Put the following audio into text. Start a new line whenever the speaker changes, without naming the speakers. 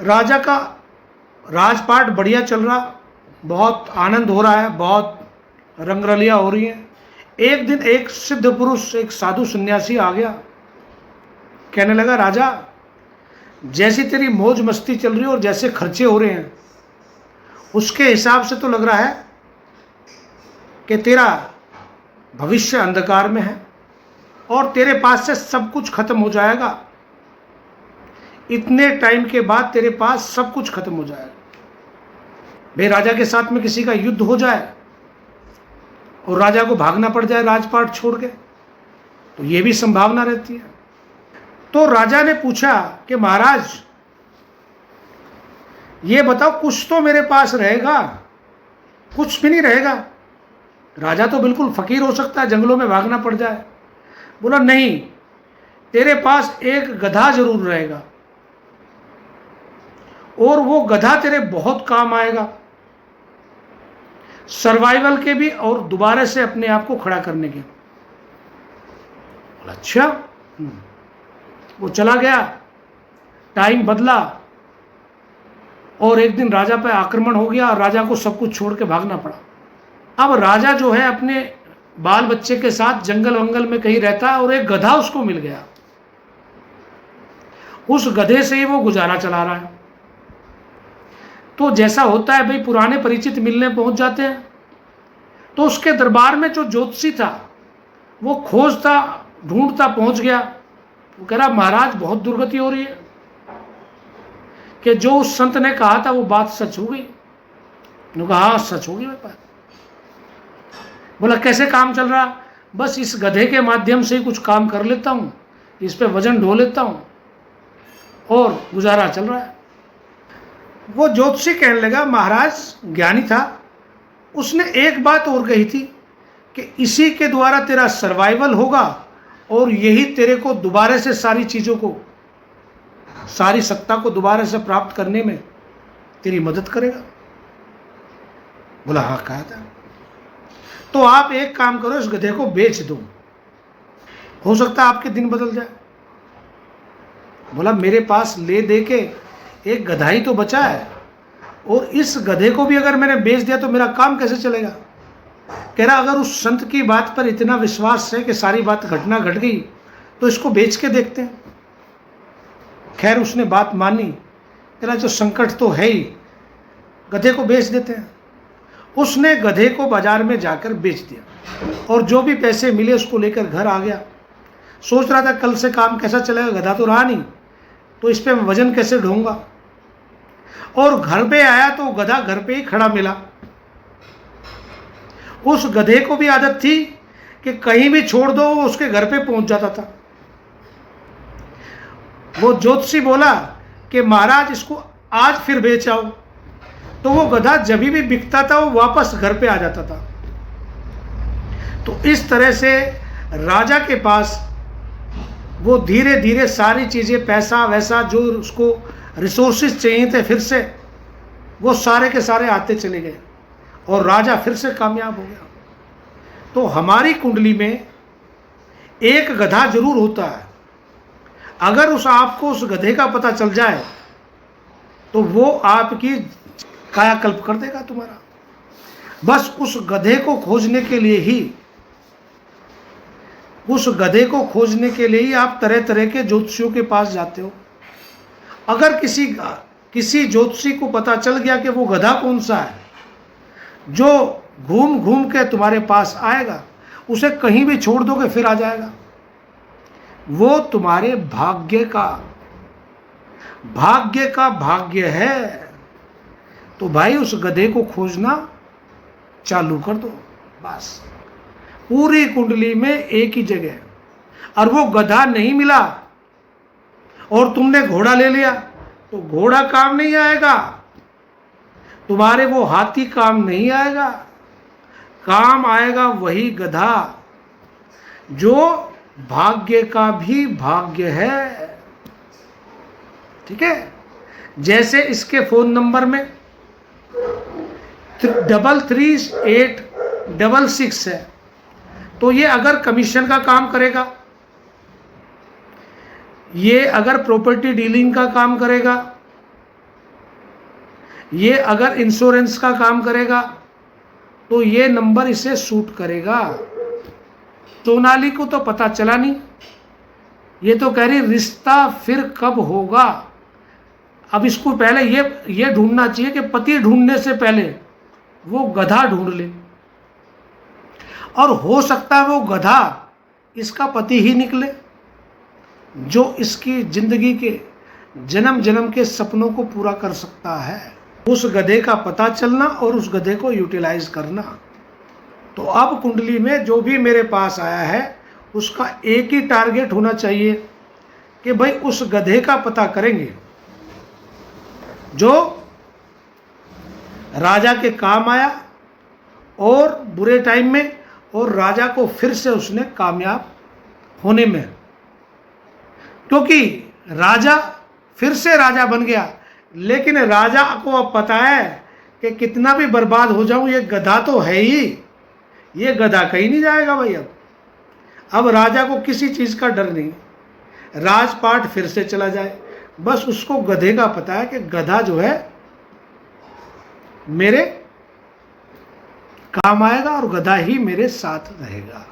राजा का राजपाट बढ़िया चल रहा, बहुत आनंद हो रहा है, बहुत रंगरलियाँ हो रही हैं। एक दिन एक सिद्ध पुरुष, एक साधु सन्यासी आ गया, कहने लगा, राजा जैसी तेरी मौज मस्ती चल रही है और जैसे खर्चे हो रहे हैं, उसके हिसाब से तो लग रहा है कि तेरा भविष्य अंधकार में है और तेरे पास से सब कुछ खत्म हो जाएगा। इतने टाइम के बाद तेरे पास सब कुछ खत्म हो जाएगा। भाई राजा के साथ में किसी का युद्ध हो जाए और राजा को भागना पड़ जाए राजपाट छोड़ के, तो ये भी संभावना रहती है। तो राजा ने पूछा कि महाराज ये बताओ, कुछ तो मेरे पास रहेगा? कुछ भी नहीं रहेगा। राजा तो बिल्कुल फकीर हो सकता है, जंगलों में भागना पड़ जाए। बोला नहीं, तेरे पास एक गधा जरूर रहेगा और वो गधा तेरे बहुत काम आएगा, सर्वाइवल के भी और दोबारा से अपने आप को खड़ा करने के। बोला अच्छा। वो चला गया, टाइम बदला और एक दिन राजा पे आक्रमण हो गया और राजा को सब कुछ छोड़ के भागना पड़ा। अब राजा जो है अपने बाल बच्चे के साथ जंगल वंगल में कहीं रहता है और एक गधा उसको मिल गया। उस गधे से ही वो गुजारा चला रहा है। तो जैसा होता है भाई, पुराने परिचित मिलने पहुंच जाते हैं। तो उसके दरबार में जो ज्योतिषी था वो खोजता ढूंढता पहुंच गया। वो कह रहा, महाराज बहुत दुर्गति हो रही है, कि जो उस संत ने कहा था वो बात सच हो गई। उन्होंने कहा हाँ सच होगी मेरे पास। बोला कैसे काम चल रहा? बस इस गधे के माध्यम से ही कुछ काम कर लेता हूँ, इस पे वजन ढो लेता हूँ और गुजारा चल रहा है। वो ज्योतिषी कहने लगा, महाराज ज्ञानी था, उसने एक बात और कही थी कि इसी के द्वारा तेरा सर्वाइवल होगा और यही तेरे को दोबारा से सारी चीज़ों को, सारी सत्ता को दोबारा से प्राप्त करने में तेरी मदद करेगा। बोला हाँ कहा था। तो आप एक काम करो, इस गधे को बेच दो, हो सकता है आपके दिन बदल जाए। बोला मेरे पास ले दे के एक गधा ही तो बचा है और इस गधे को भी अगर मैंने बेच दिया तो मेरा काम कैसे चलेगा? कह रहा अगर उस संत की बात पर इतना विश्वास है कि सारी बात घटना घट गई तो इसको बेच के देखते हैं। खैर उसने बात मानी। कह रहा जो संकट तो है ही, गधे को बेच देते हैं। उसने गधे को बाजार में जाकर बेच दिया और जो भी पैसे मिले उसको लेकर घर आ गया। सोच रहा था कल से काम कैसा चलेगा, गधा तो रहा नहीं, तो इस पे वजन कैसे ढोऊंगा। और घर पे आया तो गधा घर पे ही खड़ा मिला। उस गधे को भी आदत थी कि कहीं भी छोड़ दो वो उसके घर पे पहुंच जाता था। वो ज्योतिषी बोला कि महाराज इसको आज फिर बेच आओ। तो वो गधा जब भी बिकता था वो वापस घर पे आ जाता था। तो इस तरह से राजा के पास वो धीरे धीरे सारी चीज़ें, पैसा वैसा जो उसको रिसोर्सेज चाहिए थे, फिर से वो सारे के सारे आते चले गए और राजा फिर से कामयाब हो गया। तो हमारी कुंडली में एक गधा जरूर होता है। अगर आपको उस गधे का पता चल जाए तो वो आपकी कायाकल्प कर देगा तुम्हारा। बस उस गधे को खोजने के लिए ही आप तरह तरह के ज्योतिषियों के पास जाते हो। अगर किसी ज्योतिषी को पता चल गया कि वो गधा कौन सा है जो घूम घूम के तुम्हारे पास आएगा, उसे कहीं भी छोड़ दोगे फिर आ जाएगा, वो तुम्हारे भाग्य का भाग्य है। तो भाई उस गधे को खोजना चालू कर दो। बस पूरी कुंडली में एक ही जगह, और वो गधा नहीं मिला और तुमने घोड़ा ले लिया तो घोड़ा काम नहीं आएगा, तुम्हारे वो हाथी काम नहीं आएगा। काम आएगा वही गधा जो भाग्य का भी भाग्य है। ठीक है, जैसे इसके फोन नंबर में 33866 है, तो ये अगर कमीशन का काम करेगा, ये अगर प्रॉपर्टी डीलिंग का काम करेगा, ये अगर इंश्योरेंस का काम करेगा तो ये नंबर इसे सूट करेगा। सोनाली को तो पता चला नहीं, ये तो कह रही रिश्ता फिर कब होगा। अब इसको पहले ये ढूंढना चाहिए कि पति ढूंढने से पहले वो गधा ढूंढ ले, और हो सकता है वो गधा इसका पति ही निकले, जो इसकी जिंदगी के जन्म जन्म के सपनों को पूरा कर सकता है। उस गधे का पता चलना और उस गधे को यूटिलाइज करना। तो अब कुंडली में जो भी मेरे पास आया है उसका एक ही टारगेट होना चाहिए कि भाई उस गधे का पता करेंगे जो राजा के काम आया और बुरे टाइम में, और राजा को फिर से उसने कामयाब होने में, क्योंकि राजा फिर से राजा बन गया। लेकिन राजा को अब पता है कि कितना भी बर्बाद हो जाऊं ये गधा तो है ही, ये गधा कहीं नहीं जाएगा भाई। अब राजा को किसी चीज़ का डर नहीं, राजपाट फिर से चला जाए, बस उसको गधे का पता है कि गधा जो है मेरे काम आएगा और गधा ही मेरे साथ रहेगा।